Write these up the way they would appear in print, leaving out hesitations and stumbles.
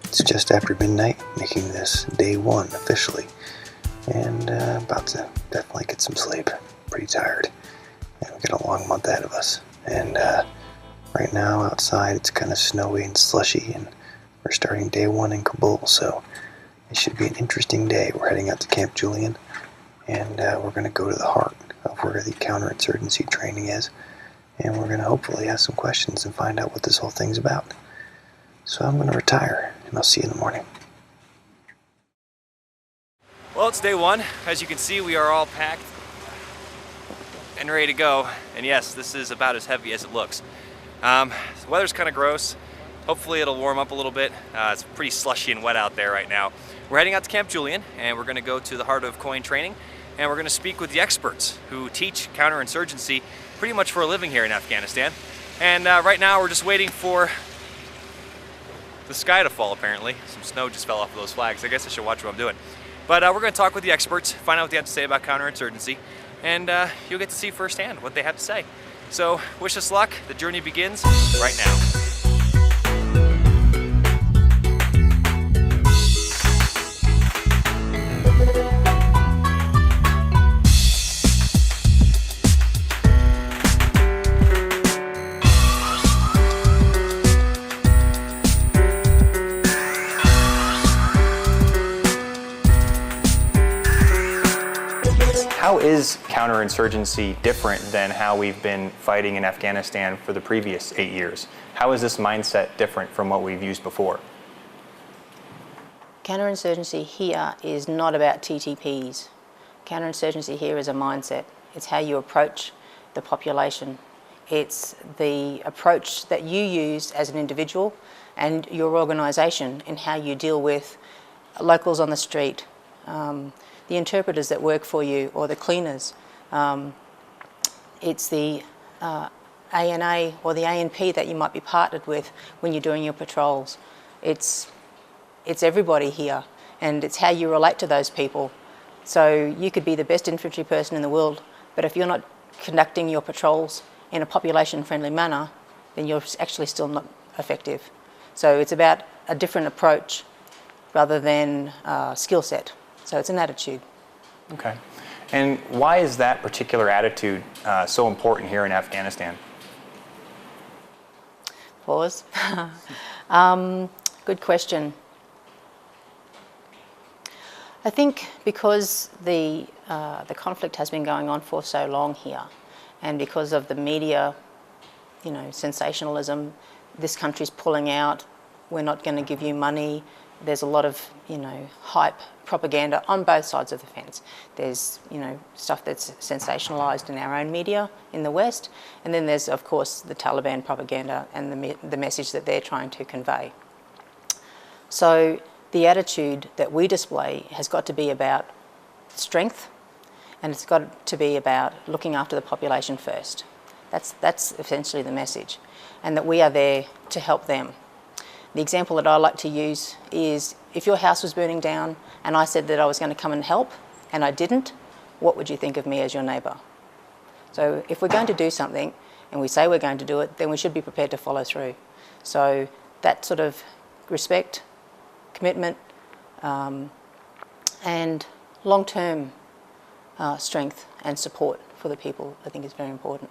It's just after midnight, making this day one officially, and about to definitely get some sleep. Pretty tired, and we've got a long month ahead of us. And right now outside it's kind of snowy and slushy, and we're starting day one in Kabul, so it should be an interesting day. We're heading out to Camp Julien, and we're going to go to the heart of where the counterinsurgency training is, and we're going to hopefully ask some questions and find out what this whole thing's about. So I'm going to retire, and I'll see you in the morning. Well, it's day one. As you can see, we are all packed and ready to go. And yes, this is about as heavy as it looks. The weather's kind of gross. Hopefully it'll warm up a little bit. It's pretty slushy and wet out there right now. We're heading out to Camp Julien, and we're going to go to the heart of coin training, and we're going to speak with the experts who teach counterinsurgency pretty much for a living here in Afghanistan. And right now we're just waiting for the sky to fall, apparently. Some snow just fell off of those flags. I guess I should watch what I'm doing. But we're going to talk with the experts, find out what they have to say about counterinsurgency, and you'll get to see firsthand what they have to say. So wish us luck. The journey begins right now. How is counterinsurgency different than how we've been fighting in Afghanistan for the previous 8 years? How is this mindset different from what we've used before? Counterinsurgency here is not about TTPs. Counterinsurgency here is a mindset. It's how you approach the population. It's the approach that you use as an individual and your organisation in how you deal with locals on the street, the interpreters that work for you, or the cleaners. It's the ANA or the ANP that you might be partnered with when you're doing your patrols. It's everybody here, and it's how you relate to those people. So you could be the best infantry person in the world, but if you're not conducting your patrols in a population-friendly manner, then you're actually still not effective. So it's about a different approach rather than skill set. So it's an attitude. Okay. And why is that particular attitude so important here in Afghanistan? Pause. Good question. I think because the conflict has been going on for so long here, and because of the media, sensationalism, this country's pulling out, we're not going to give you money. There's a lot of, hype propaganda on both sides of the fence. There's, stuff that's sensationalised in our own media in the West, and then there's, of course, the Taliban propaganda and the message that they're trying to convey. So the attitude that we display has got to be about strength, and it's got to be about looking after the population first. That's essentially the message, and that we are there to help them. The example that I like to use is if your house was burning down and I said that I was going to come and help and I didn't, what would you think of me as your neighbour? So if we're going to do something and we say we're going to do it, then we should be prepared to follow through. So that sort of respect, commitment, and long-term strength and support for the people, I think, is very important.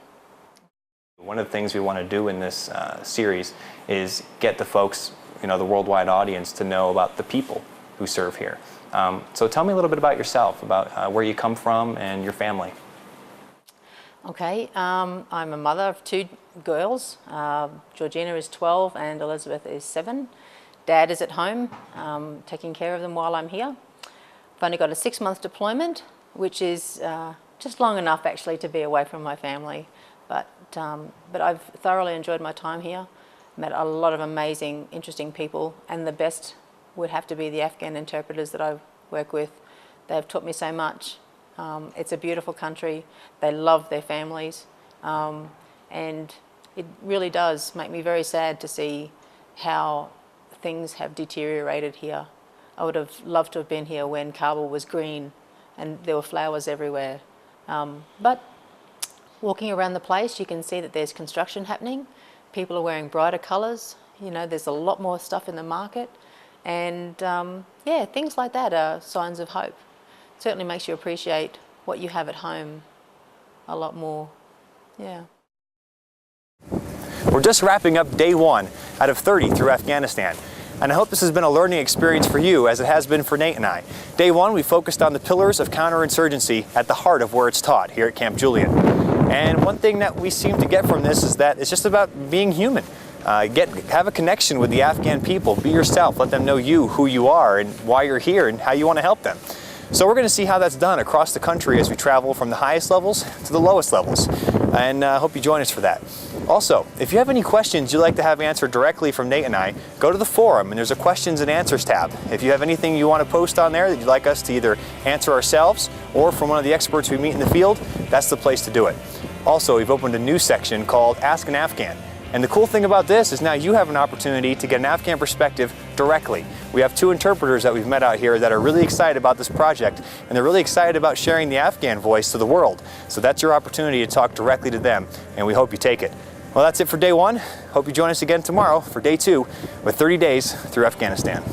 One of the things we want to do in this series is get the folks, the worldwide audience, to know about the people who serve here. So tell me a little bit about yourself, about where you come from and your family. Okay, I'm a mother of 2 girls. Georgina is 12 and Elizabeth is 7. Dad is at home, taking care of them while I'm here. I've only got a 6-month deployment, which is just long enough actually to be away from my family. But I've thoroughly enjoyed my time here, met a lot of amazing, interesting people, and the best would have to be the Afghan interpreters that I work with. They've taught me so much. It's a beautiful country. They love their families, and it really does make me very sad to see how things have deteriorated here. I would have loved to have been here when Kabul was green and there were flowers everywhere. But walking around the place, you can see that there's construction happening. People are wearing brighter colours. There's a lot more stuff in the market, And yeah, things like that are signs of hope. Certainly makes you appreciate what you have at home a lot more. Yeah. We're just wrapping up day 1 out of 30 through Afghanistan. And I hope this has been a learning experience for you, as it has been for Nate and I. Day 1, we focused on the pillars of counterinsurgency at the heart of where it's taught here at Camp Julien. And one thing that we seem to get from this is that it's just about being human. Have a connection with the Afghan people. Be yourself. Let them know who you are, and why you're here, and how you want to help them. So we're going to see how that's done across the country as we travel from the highest levels to the lowest levels. And I hope you join us for that. Also, if you have any questions you'd like to have answered directly from Nate and I, go to the forum and there's a questions and answers tab. If you have anything you want to post on there that you'd like us to either answer ourselves or from one of the experts we meet in the field, that's the place to do it. Also, we've opened a new section called Ask an Afghan. And the cool thing about this is now you have an opportunity to get an Afghan perspective directly. We have 2 interpreters that we've met out here that are really excited about this project, and they're really excited about sharing the Afghan voice to the world. So that's your opportunity to talk directly to them, and we hope you take it. Well, that's it for day 1. Hope you join us again tomorrow for day 2 with 30 days through Afghanistan.